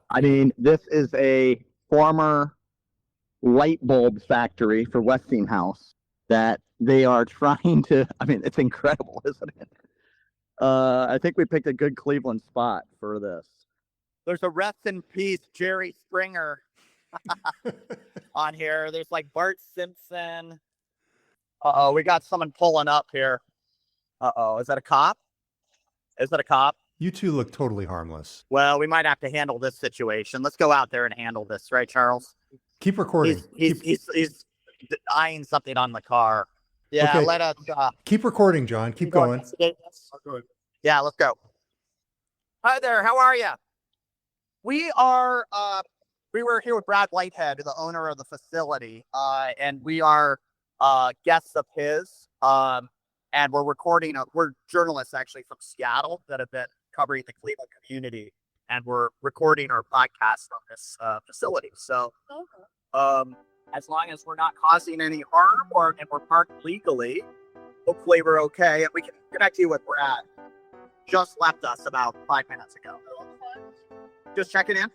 I mean, this is a former light bulb factory for Westinghouse that they are trying to. I mean, it's incredible, isn't it? I think we picked a good Cleveland spot for this. There's a rest in peace Jerry Springer on here. There's like Bart Simpson. Uh-oh, we got someone pulling up here. Uh-oh, is that a cop? Is that a cop? You two look totally harmless. Well, we might have to handle this situation. Let's go out there and handle this, right, Charles? Keep recording. He's eyeing something on the car. Yeah, Okay. let us. Keep recording, John. Keep going. Yeah, let's go. Hi there. How are you? We are. We were here with Brad Whitehead, the owner of the facility, and we are guests of his. And we're recording. We're journalists actually from Seattle that have been covering the Cleveland community, and we're recording our podcast from this facility. So, as long as we're not causing any harm and we're parked legally, hopefully we're okay. And we can connect you with Brad. Just left us about 5 minutes ago. Just checking in.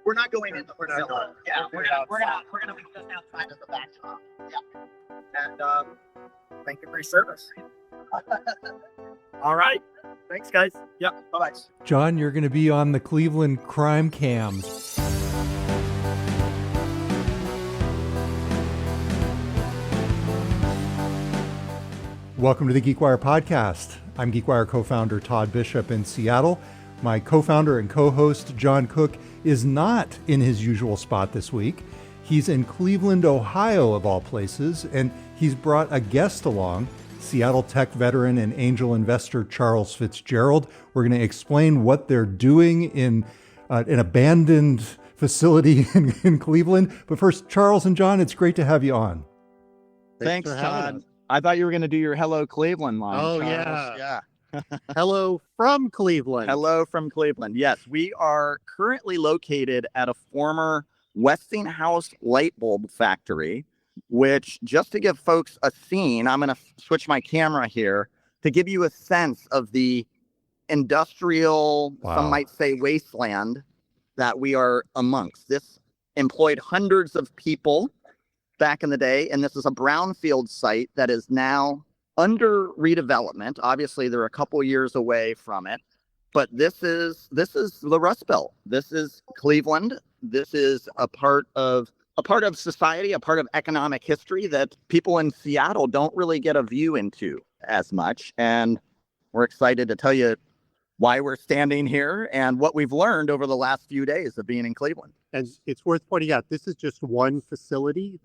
We're not going in the facility. Yeah, we're gonna be just outside of the back shop. Yeah. And thank you for your service. All right. Thanks, guys. Yep. Bye-bye. John, you're going to be on the Cleveland crime cams. Welcome to the GeekWire podcast. I'm GeekWire co-founder Todd Bishop in Seattle. My co-founder and co-host John Cook is not in his usual spot this week. He's in Cleveland, Ohio, of all places, and he's brought a guest along, Seattle tech veteran and angel investor Charles Fitzgerald. We're going to explain what they're doing in an abandoned facility in Cleveland. But first, Charles and John, it's great to have you on. Thanks, Todd. I thought you were going to do your Hello Cleveland line. Oh, Charles. yeah. Hello from Cleveland. Hello from Cleveland. Yes, we are currently located at a former Westinghouse light bulb factory, which, just to give folks a scene, I'm going to switch my camera here to give you a sense of the industrial, some might say wasteland that we are amongst. This employed hundreds of people back in the day, and this is a brownfield site that is now under redevelopment. Obviously, they're a couple years away from it, but this is the Rust Belt. This is Cleveland. This is a part of society, a part of economic history that people in Seattle don't really get a view into as much. And we're excited to tell you why we're standing here and what we've learned over the last few days of being in Cleveland. And it's worth pointing out, this is just one facility.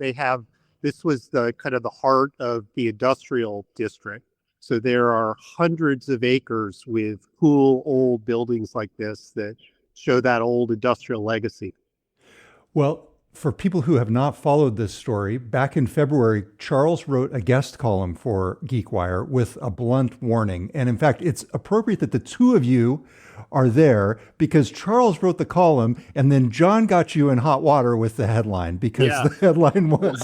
This was the kind of the heart of the industrial district. So there are hundreds of acres with cool old buildings like this that show that old industrial legacy. Well, for people who have not followed this story, back in February, Charles wrote a guest column for GeekWire with a blunt warning. And in fact, it's appropriate that the two of you are there because Charles wrote the column and then John got you in hot water with the headline because the headline was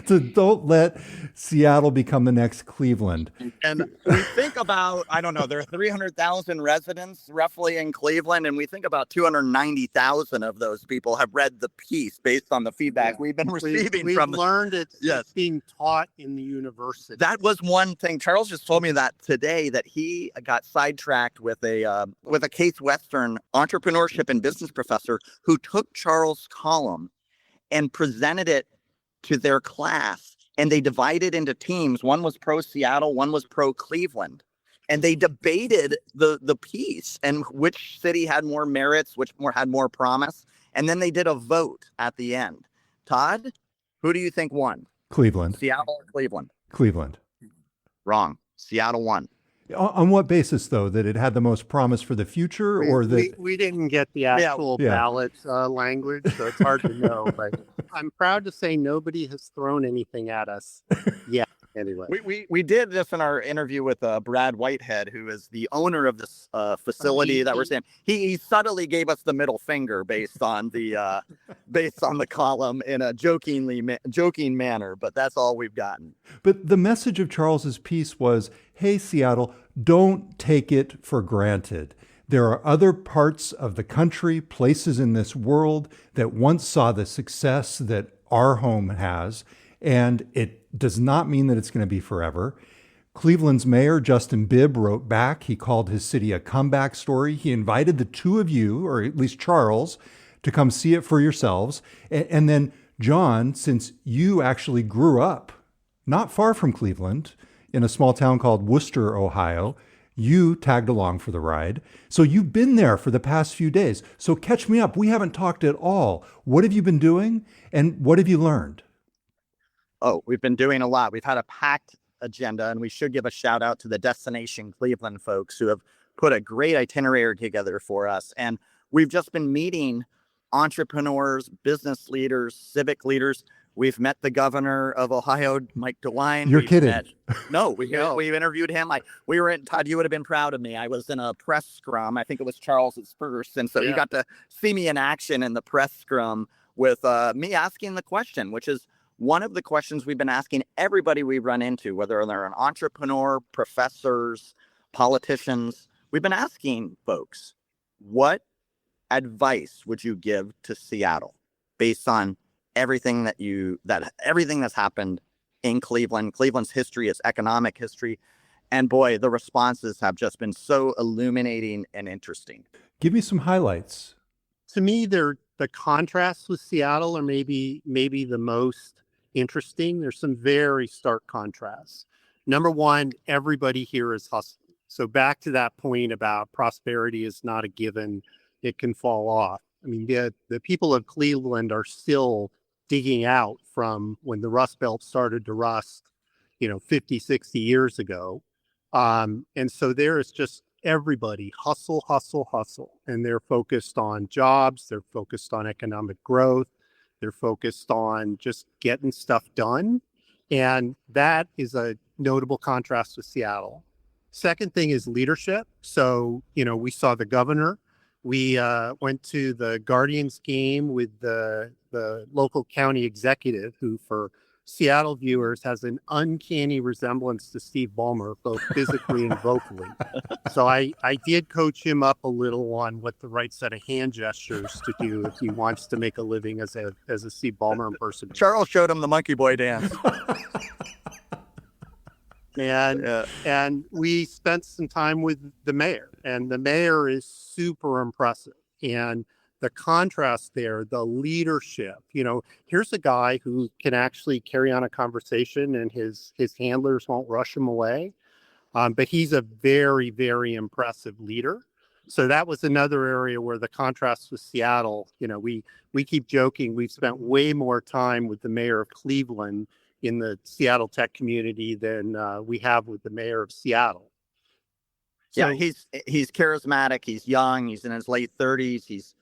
to don't let Seattle become the next Cleveland. And we think about, I don't know, there are 300,000 residents roughly in Cleveland, and we think about 290,000 of those people have read the piece based on the feedback we've been receiving We've from learned it's being taught in the university. That was one thing. Charles just told me that today, that he got sidetracked with a Case Western entrepreneurship and business professor who took Charles' column and presented it to their class, and they divided into teams. One was pro Seattle, one was pro Cleveland, and they debated the piece and which city had more merits, which had more promise, and then they did a vote at the end. Todd, who do you think won? Cleveland. Seattle or Cleveland? Cleveland. Wrong. Seattle won. On what basis, though? That it had the most promise for the future, or that we didn't get the actual ballot language, so it's hard to know. But I'm proud to say nobody has thrown anything at us yet. Anyway, we did this in our interview with Brad Whitehead, who is the owner of this facility that we're saying. He subtly gave us the middle finger based on the column in a joking manner, but that's all we've gotten. But the message of Charles's piece was, hey, Seattle, don't take it for granted. There are other parts of the country, places in this world that once saw the success that our home has, and it does not mean that it's going to be forever. Cleveland's mayor, Justin Bibb, wrote back. He called his city a comeback story. He invited the two of you, or at least Charles, to come see it for yourselves. And then, John, since you actually grew up not far from Cleveland in a small town called Worcester, Ohio, you tagged along for the ride. So you've been there for the past few days. So catch me up. We haven't talked at all. What have you been doing and what have you learned? Oh, we've been doing a lot. We've had a packed agenda, and we should give a shout out to the Destination Cleveland folks who have put a great itinerary together for us. And we've just been meeting entrepreneurs, business leaders, civic leaders. We've met the governor of Ohio, Mike DeWine. You're kidding. No, we interviewed him. We were in, Todd, you would have been proud of me. I was in a press scrum. I think it was Charles's first. And so you got to see me in action in the press scrum with me asking the question, which is one of the questions we've been asking everybody we run into, whether they're an entrepreneur, professors, politicians. We've been asking folks, what advice would you give to Seattle based on everything everything that's happened in Cleveland, Cleveland's history, its economic history? And boy, the responses have just been so illuminating and interesting. Give me some highlights. To me, the contrasts with Seattle are maybe the most interesting. There's some very stark contrasts. Number one, everybody here is hustling. So back to that point about prosperity is not a given. It can fall off. I mean, the people of Cleveland are still digging out from when the Rust Belt started to rust, 50, 60 years ago. And so there is just everybody hustle, hustle, hustle. And they're focused on jobs. They're focused on economic growth. They're focused on just getting stuff done. And that is a notable contrast with Seattle. Second thing is leadership. So, we saw the governor. We went to the Guardians game with the local county executive, who for Seattle viewers has an uncanny resemblance to Steve Ballmer, both physically and vocally. So I did coach him up a little on what the right set of hand gestures to do if he wants to make a living as a Steve Ballmer impersonator. Charles showed him the monkey boy dance. And we spent some time with the mayor, and the mayor is super impressive. And the contrast there, the leadership, here's a guy who can actually carry on a conversation and his handlers won't rush him away. But he's a very, very impressive leader. So that was another area where the contrast with Seattle, we keep joking, we've spent way more time with the mayor of Cleveland in the Seattle tech community than we have with the mayor of Seattle. So, yeah, he's charismatic. He's young. He's in his late 30s. He's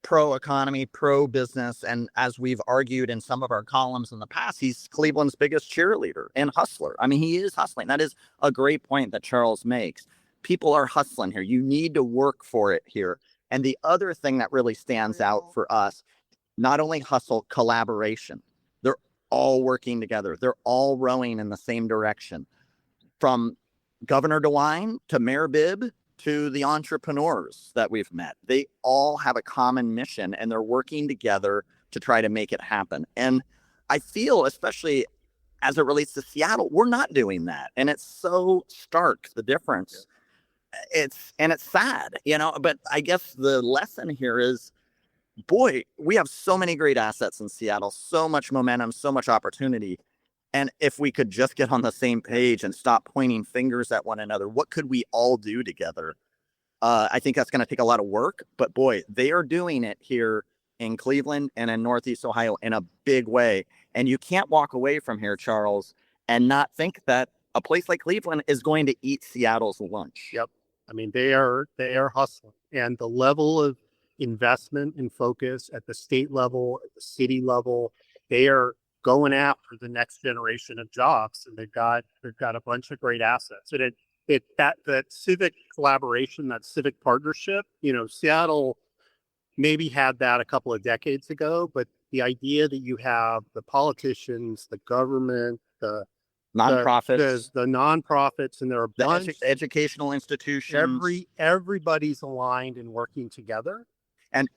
pro-economy, pro-business. And as we've argued in some of our columns in the past, he's Cleveland's biggest cheerleader and hustler. I mean, he is hustling. That is a great point that Charles makes. People are hustling here. You need to work for it here. And the other thing that really stands out for us, not only hustle, collaboration. They're all working together. They're all rowing in the same direction. From Governor DeWine to Mayor Bibb to the entrepreneurs that we've met, they all have a common mission and they're working together to try to make it happen. And I feel, especially as it relates to Seattle, we're not doing that. And it's so stark, the difference. It's sad, but I guess the lesson here is, boy, we have so many great assets in Seattle, so much momentum, so much opportunity. And if we could just get on the same page and stop pointing fingers at one another, what could we all do together? I think that's going to take a lot of work, but boy, they are doing it here in Cleveland and in Northeast Ohio in a big way. And you can't walk away from here, Charles, and not think that a place like Cleveland is going to eat Seattle's lunch. Yep. I mean, they are hustling, and the level of investment and focus at the state level, at the city level, they are going after the next generation of jobs, and they've got a bunch of great assets. And that civic collaboration, that civic partnership, Seattle maybe had that a couple of decades ago, but the idea that you have the politicians, the government, the nonprofits, the nonprofits, and there are a bunch, educational institutions. Everybody's aligned and working together. And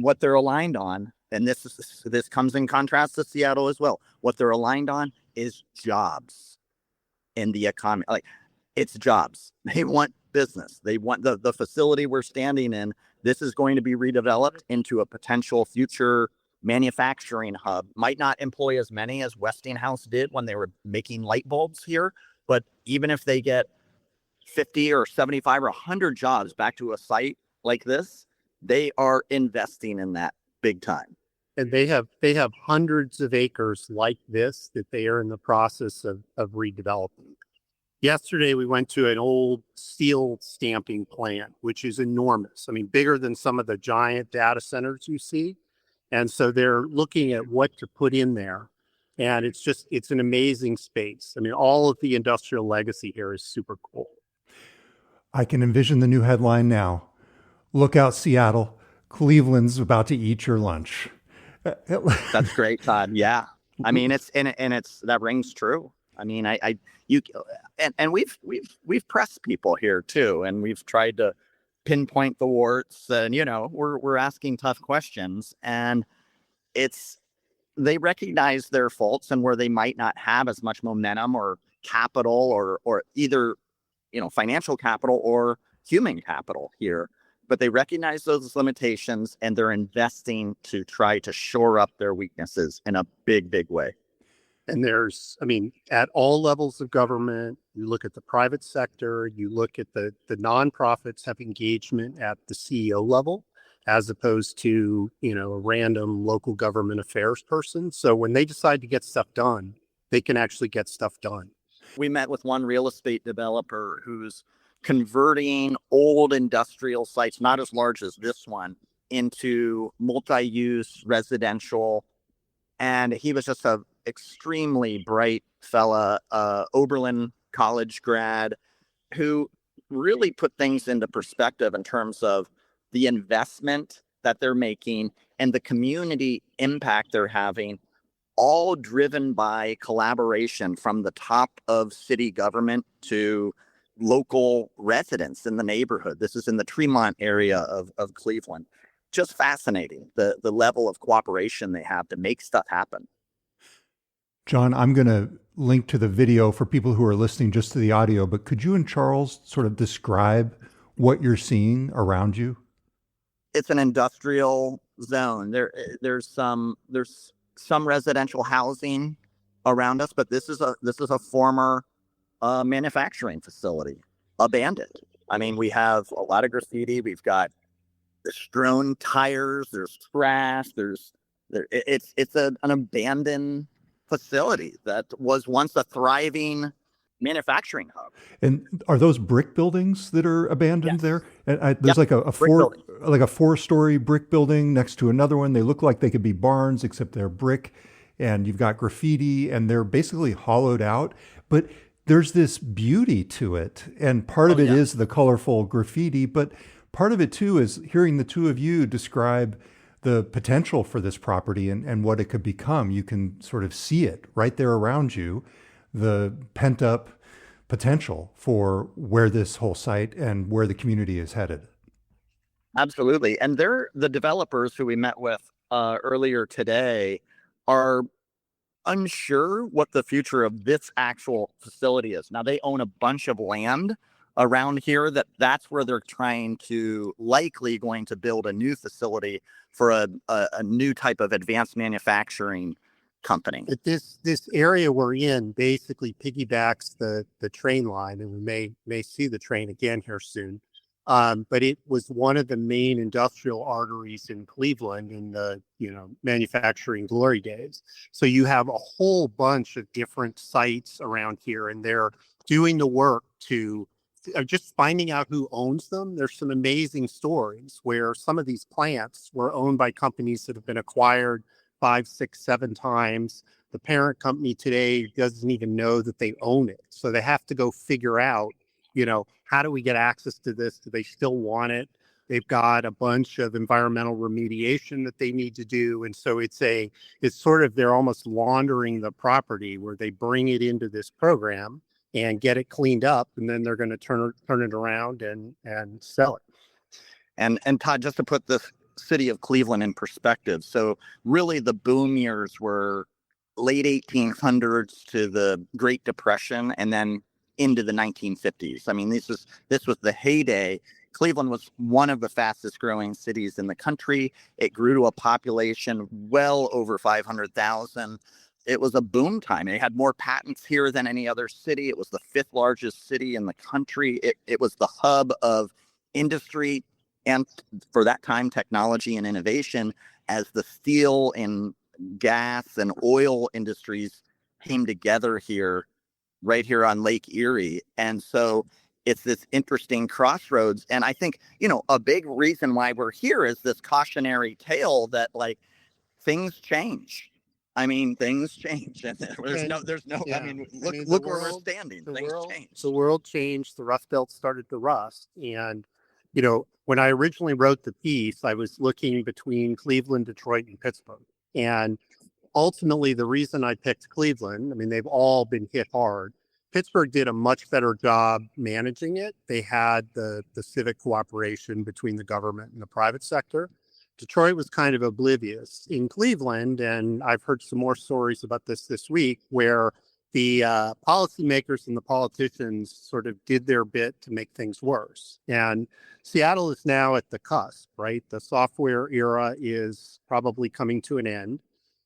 what they're aligned on, and this comes in contrast to Seattle as well. What they're aligned on is jobs in the economy. Like, it's jobs. They want business. They want the facility we're standing in. This is going to be redeveloped into a potential future manufacturing hub. Might not employ as many as Westinghouse did when they were making light bulbs here, but even if they get 50 or 75 or 100 jobs back to a site like this, they are investing in that big time. And they have hundreds of acres like this that they are in the process of redeveloping. Yesterday, we went to an old steel stamping plant, which is enormous. I mean, bigger than some of the giant data centers you see. And so they're looking at what to put in there. And it's an amazing space. I mean, all of the industrial legacy here is super cool. I can envision the new headline now. Look out, Seattle. Cleveland's about to eat your lunch. That's great, Todd. Yeah. I mean, it's that rings true. I mean, we've pressed people here too, and we've tried to pinpoint the warts, and we're asking tough questions, and they recognize their faults and where they might not have as much momentum or capital or either financial capital or human capital here. But they recognize those limitations, and they're investing to try to shore up their weaknesses in a big, big way. And at all levels of government, you look at the private sector, you look at the nonprofits have engagement at the CEO level, as opposed to, a random local government affairs person. So when they decide to get stuff done, they can actually get stuff done. We met with one real estate developer who's converting old industrial sites, not as large as this one, into multi-use residential. And he was just an extremely bright fella, Oberlin College grad, who really put things into perspective in terms of the investment that they're making and the community impact they're having, all driven by collaboration from the top of city government to local residents in the neighborhood. This is in the Tremont area of Cleveland. Just fascinating, the level of cooperation they have to make stuff happen. John, I'm going to link to the video for people who are listening just to the audio, but could you and Charles sort of describe what you're seeing around you? It's an industrial zone. There's some residential housing around us, but this is a former manufacturing facility, abandoned. I mean, we have a lot of graffiti. We've got strewn tires. There's trash. It's an abandoned facility that was once a thriving manufacturing hub. And are those brick buildings that are abandoned there? And there's like a 4-story brick building next to another one. They look like they could be barns, except they're brick. And you've got graffiti, and they're basically hollowed out. But there's this beauty to it. And part of it is the colorful graffiti, but part of it too is hearing the two of you describe the potential for this property and what it could become. You can sort of see it right there around you, the pent up potential for where this whole site and where the community is headed. Absolutely. And the developers who we met with earlier today are unsure what the future of this actual facility is. Now, they own a bunch of land around here that's where they're likely going to build a new facility for a new type of advanced manufacturing company. But this area we're in basically piggybacks the train line, and we may see the train again here soon. But it was one of the main industrial arteries in Cleveland in the manufacturing glory days. So you have a whole bunch of different sites around here, and they're doing the work to just finding out who owns them. There's some amazing stories where some of these plants were owned by companies that have been acquired 5, 6, 7 times. The parent company today doesn't even know that they own it. So they have to go figure out, how do we get access to this? Do they still want it? They've got a bunch of environmental remediation that they need to do. And so it's sort of, they're almost laundering the property where they bring it into this program and get it cleaned up. And then they're going to turn it around and sell it. And Todd, just to put this city of Cleveland in perspective. So really the boom years were late 1800s to the Great Depression and then into the 1950s. I mean, this was the heyday. Cleveland was one of the fastest growing cities in the country. It grew to a population well over 500,000. It was a boom time. They had more patents here than any other city. It was the fifth largest city in the country. It was the hub of industry and, for that time, technology and innovation, as the steel and gas and oil industries came together here, right here on Lake Erie. And so it's this interesting crossroads. And I think, a big reason why we're here is this cautionary tale that, like, things change. I mean, things change. And look where we're standing. Things change. The world changed. The Rust Belt started to rust. And, when I originally wrote the piece, I was looking between Cleveland, Detroit, and Pittsburgh. And ultimately, the reason I picked Cleveland, I mean, they've all been hit hard. Pittsburgh did a much better job managing it. They had the civic cooperation between the government and the private sector. Detroit was kind of oblivious. In Cleveland, and I've heard some more stories about this week, where the policymakers and the politicians sort of did their bit to make things worse. And Seattle is now at the cusp, right? The software era is probably coming to an end.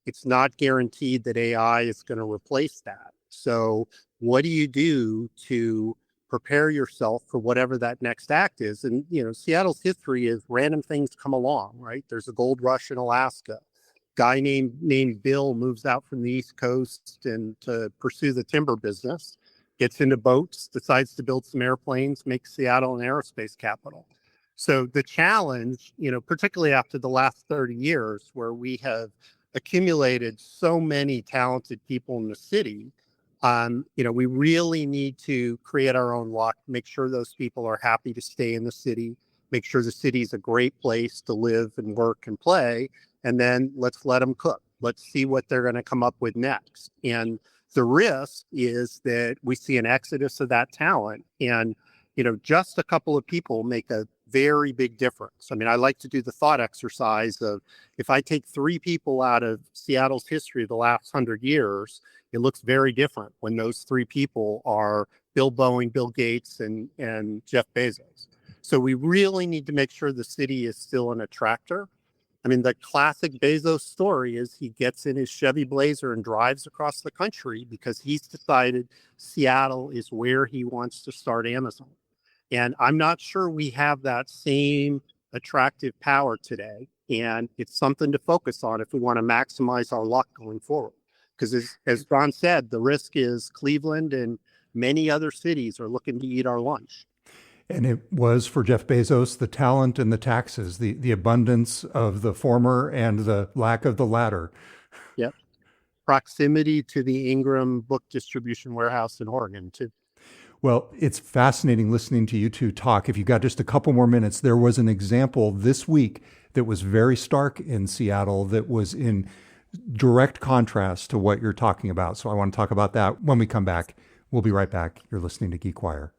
It's not guaranteed that AI is going to replace that. So what do you do to prepare yourself for whatever that next act is? And, Seattle's history is random things come along, right? There's a gold rush in Alaska. Guy named Bill moves out from the East Coast and to pursue the timber business, gets into boats, decides to build some airplanes, makes Seattle an aerospace capital. So the challenge, particularly after the last 30 years, where we have accumulated so many talented people in the city, we really need to create our own luck, make sure those people are happy to stay in the city, make sure the city is a great place to live and work and play, and then let's let them cook. Let's see what they're going to come up with next. And the risk is that we see an exodus of that talent. And, just a couple of people make a very big difference. I mean, I like to do the thought exercise of, if I take 3 people out of Seattle's history of the last 100 years, it looks very different when those 3 people are Bill Boeing, Bill Gates, and Jeff Bezos. So we really need to make sure the city is still an attractor. I mean, the classic Bezos story is he gets in his Chevy Blazer and drives across the country because he's decided Seattle is where he wants to start Amazon. And I'm not sure we have that same attractive power today. And it's something to focus on if we want to maximize our luck going forward. Because as John said, the risk is Cleveland and many other cities are looking to eat our lunch. And it was, for Jeff Bezos, the talent and the taxes, the abundance of the former and the lack of the latter. Yep. Proximity to the Ingram book distribution warehouse in Oregon, too. Well, it's fascinating listening to you two talk. If you've got just a couple more minutes, there was an example this week that was very stark in Seattle that was in direct contrast to what you're talking about. So I want to talk about that when we come back. We'll be right back. You're listening to GeekWire.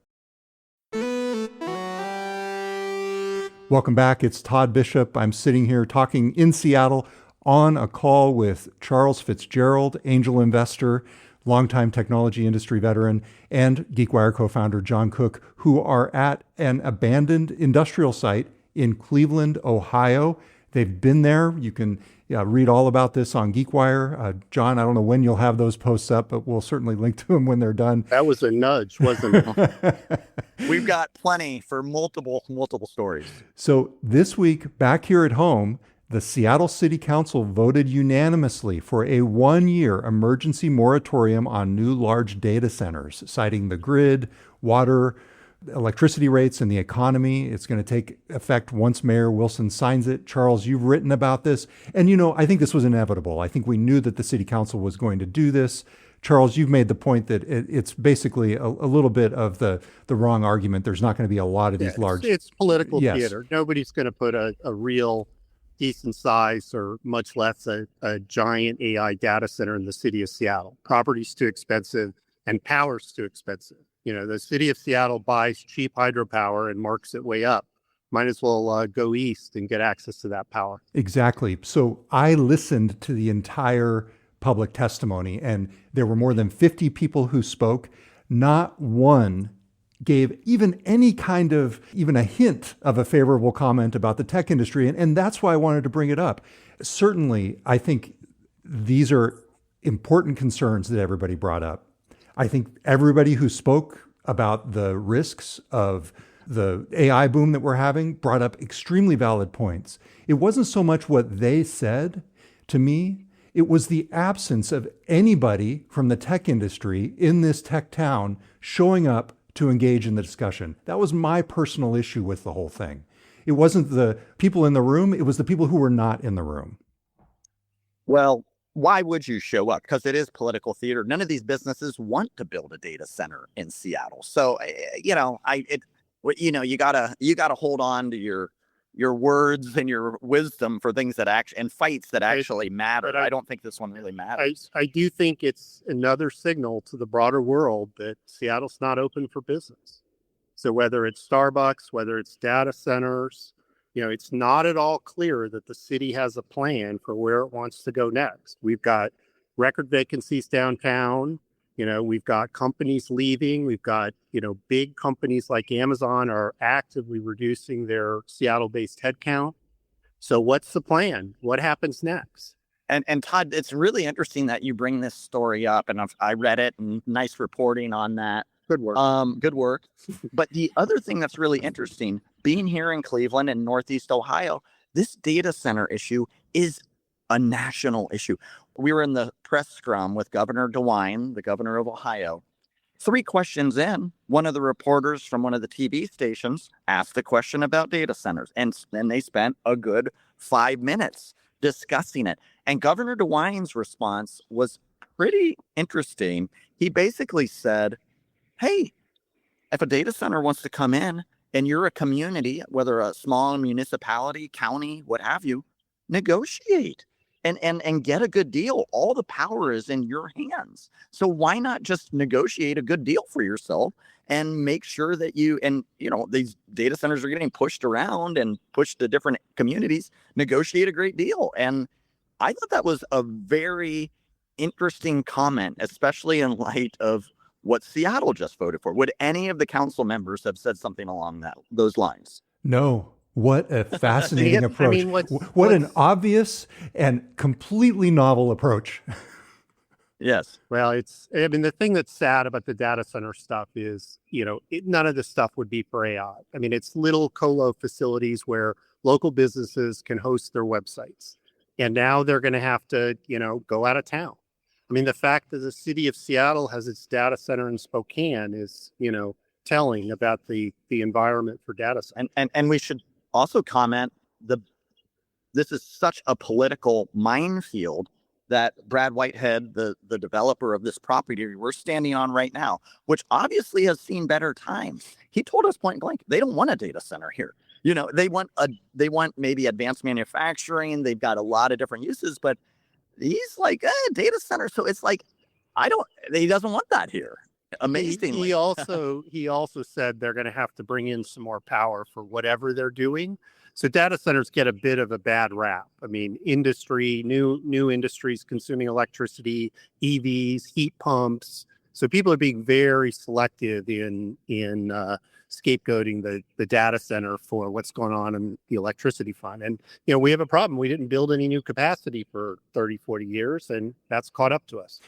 Welcome back. It's Todd Bishop. I'm sitting here talking in Seattle on a call with Charles Fitzgerald, angel investor, longtime technology industry veteran, and GeekWire co-founder John Cook, who are at an abandoned industrial site in Cleveland, Ohio. They've been there. You can read all about this on GeekWire. John, I don't know when you'll have those posts up, but we'll certainly link to them when they're done. That was a nudge, wasn't it? We've got plenty for multiple stories. So this week, back here at home, the Seattle City Council voted unanimously for a 1-year emergency moratorium on new large data centers, citing the grid, water, electricity rates, and the economy. It's going to take effect once Mayor Wilson signs it. Charles, you've written about this. And, I think this was inevitable. I think we knew that the City Council was going to do this. Charles, you've made the point that it's basically a little bit of the wrong argument. There's not going to be a lot of these large. It's political Yes. theater. Nobody's going to put a real decent size or much less a giant AI data center in the city of Seattle. Property's too expensive and power's too expensive. The city of Seattle buys cheap hydropower and marks it way up. Might as well go east and get access to that power. Exactly. So I listened to the entire public testimony, and there were more than 50 people who spoke. Not one gave even any kind of, even a hint of a favorable comment about the tech industry. And that's why I wanted to bring it up. Certainly, I think these are important concerns that everybody brought up. I think everybody who spoke about the risks of the AI boom that we're having brought up extremely valid points. It wasn't so much what they said to me, it was the absence of anybody from the tech industry in this tech town showing up to engage in the discussion. That was my personal issue with the whole thing. It wasn't the people in the room, it was the people who were not in the room. Well, why would you show up? Because it is political theater. None of these businesses want to build a data center in Seattle. So, you gotta hold on to your words and your wisdom for things that and fights that actually matter. I don't think this one really matters. I do think it's another signal to the broader world that Seattle's not open for business. So whether it's Starbucks, whether it's data centers, it's not at all clear that the city has a plan for where it wants to go next. We've got record vacancies downtown. We've got companies leaving. We've got, big companies like Amazon are actively reducing their Seattle-based headcount. So what's the plan? What happens next? And Todd, it's really interesting that you bring this story up, and I read it, and nice reporting on that. Good work. Good work. But the other thing that's really interesting, being here in Cleveland and Northeast Ohio, this data center issue is a national issue. We were in the press scrum with Governor DeWine, the governor of Ohio. 3 questions in, one of the reporters from one of the TV stations asked a question about data centers, and then they spent a good 5 minutes discussing it. And Governor DeWine's response was pretty interesting. He basically said, hey, if a data center wants to come in and you're a community, whether a small municipality, county, what have you, negotiate and get a good deal. All the power is in your hands. So why not just negotiate a good deal for yourself and make sure that these data centers are getting pushed around and pushed to different communities, negotiate a great deal. And I thought that was a very interesting comment, especially in light of what Seattle just voted for. Would any of the council members have said something along those lines? No. What a fascinating approach. What an obvious and completely novel approach. Yes. Well, the thing that's sad about the data center stuff is, none of this stuff would be for AI. It's little colo facilities where local businesses can host their websites. And now they're going to have to, go out of town. The fact that the city of Seattle has its data center in Spokane is, telling about the environment for data centers. And we should also comment, this is such a political minefield that Brad Whitehead, the developer of this property we're standing on right now, which obviously has seen better times. He told us point blank, they don't want a data center here. They want maybe advanced manufacturing. They've got a lot of different uses, but he's like, data center. So it's like, he doesn't want that here. Amazingly. He also said they're going to have to bring in some more power for whatever they're doing. So data centers get a bit of a bad rap. Industry, new industries consuming electricity, EVs, heat pumps. So people are being very selective in scapegoating the data center for what's going on in the electricity fund. And, we have a problem. We didn't build any new capacity for 30, 40 years, and that's caught up to us.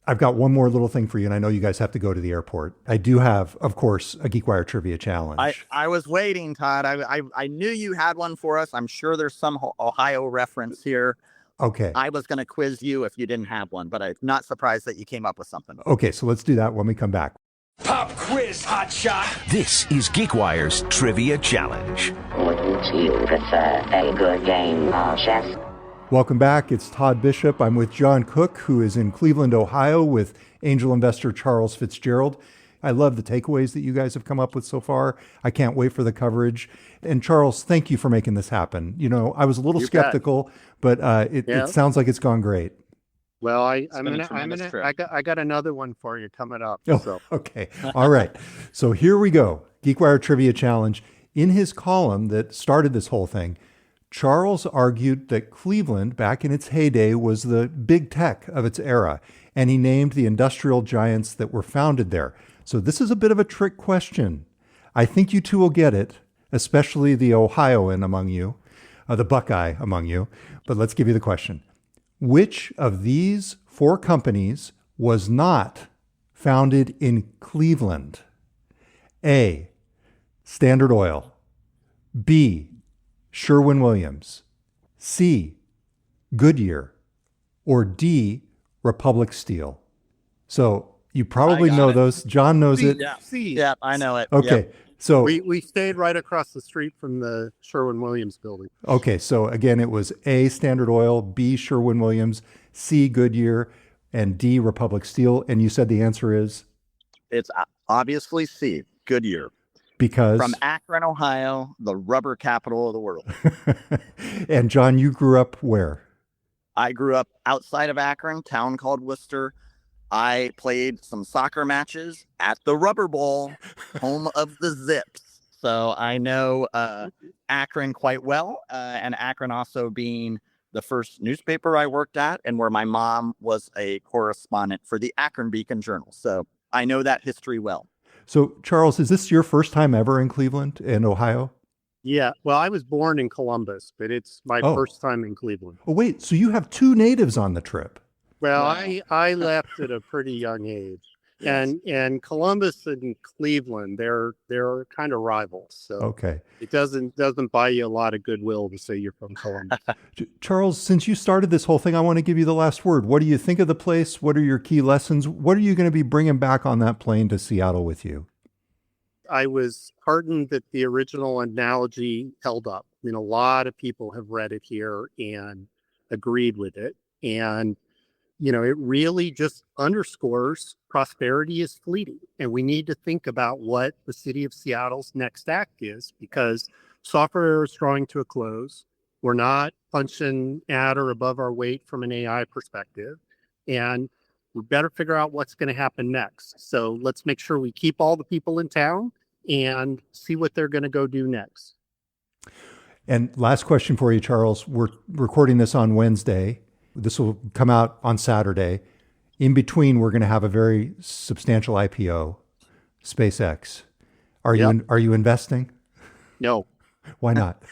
I've got one more little thing for you, and I know you guys have to go to the airport. I do have, of course, a GeekWire trivia challenge. I was waiting, Todd. I knew you had one for us. I'm sure there's some Ohio reference here. Okay. I was going to quiz you if you didn't have one, but I'm not surprised that you came up with something. Okay, so let's do that when we come back. Pop quiz, hotshot. This is GeekWire's Trivia Challenge. Wouldn't you prefer a good game of chess? Welcome back. It's Todd Bishop. I'm with John Cook, who is in Cleveland, Ohio, with angel investor Charles Fitzgerald. I love the takeaways that you guys have come up with so far. I can't wait for the coverage. And Charles, thank you for making this happen. You know, I was a little skeptical, but it sounds like it's gone great. Well, I got another one for you coming up. Oh, so. Okay. All right. So here we go. GeekWire Trivia Challenge. In his column that started this whole thing, Charles argued that Cleveland, back in its heyday, was the big tech of its era, and he named the industrial giants that were founded there. So this is a bit of a trick question. I think you two will get it, especially the Ohioan among you, the Buckeye among you. But let's give you the question. Which of these four companies was not founded in Cleveland? A, Standard Oil. B, Sherwin-Williams. C, Goodyear. Or D, Republic Steel. So you probably know those. John knows it. Yeah. Yeah, I know it. Okay. Yep. So we stayed right across the street from the Sherwin-Williams building. Okay, so again, it was A, Standard Oil, B, Sherwin-Williams, C, Goodyear, and D, Republic Steel. And you said the answer is? It's obviously C, Goodyear. Because? From Akron, Ohio, the rubber capital of the world. And John, you grew up where? I grew up outside of Akron, town called Worcester. I played some soccer matches at the Rubber Bowl, home of the Zips. So I know Akron quite well, and Akron also being the first newspaper I worked at and where my mom was a correspondent for the Akron Beacon Journal. So I know that history well. So Charles, is this your first time ever in Cleveland in Ohio? Yeah, well, I was born in Columbus, but it's my first time in Cleveland. Oh, wait, so you have two natives on the trip? Well, I left at a pretty young age, and Columbus and Cleveland, they're kind of rivals. So okay, it doesn't buy you a lot of goodwill to say you're from Columbus. Charles, since you started this whole thing, I want to give you the last word. What do you think of the place? What are your key lessons? What are you going to be bringing back on that plane to Seattle with you? I was heartened that the original analogy held up. I mean, a lot of people have read it here and agreed with it, and you know, it really just underscores prosperity is fleeting. And we need to think about what the city of Seattle's next act is, because software is drawing to a close. We're not punching at or above our weight from an AI perspective. And we better figure out what's going to happen next. So let's make sure we keep all the people in town and see what they're going to go do next. And last question for you, Charles. We're recording this on Wednesday. This will come out on Saturday. In between, we're going to have a very substantial IPO, SpaceX. Are you investing? No. Why not?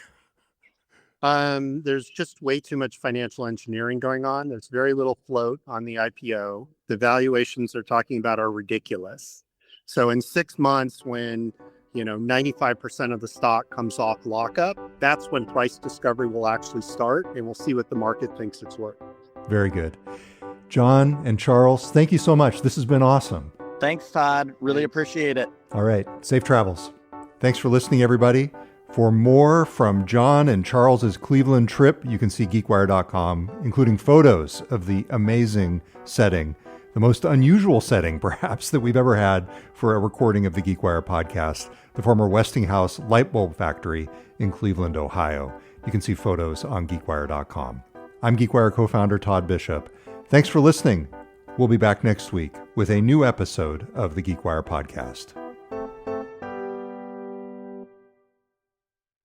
There's just way too much financial engineering going on. There's very little float on the IPO. The valuations they're talking about are ridiculous. So in 6 months, when 95% of the stock comes off lockup, that's when price discovery will actually start, and we'll see what the market thinks it's worth. Very good. John and Charles, thank you so much. This has been awesome. Thanks, Todd. Really appreciate it. All right. Safe travels. Thanks for listening, everybody. For more from John and Charles's Cleveland trip, you can see geekwire.com, including photos of the amazing setting, the most unusual setting, perhaps, that we've ever had for a recording of the GeekWire podcast, the former Westinghouse light bulb factory in Cleveland, Ohio. You can see photos on geekwire.com. I'm GeekWire co-founder Todd Bishop. Thanks for listening. We'll be back next week with a new episode of the GeekWire podcast.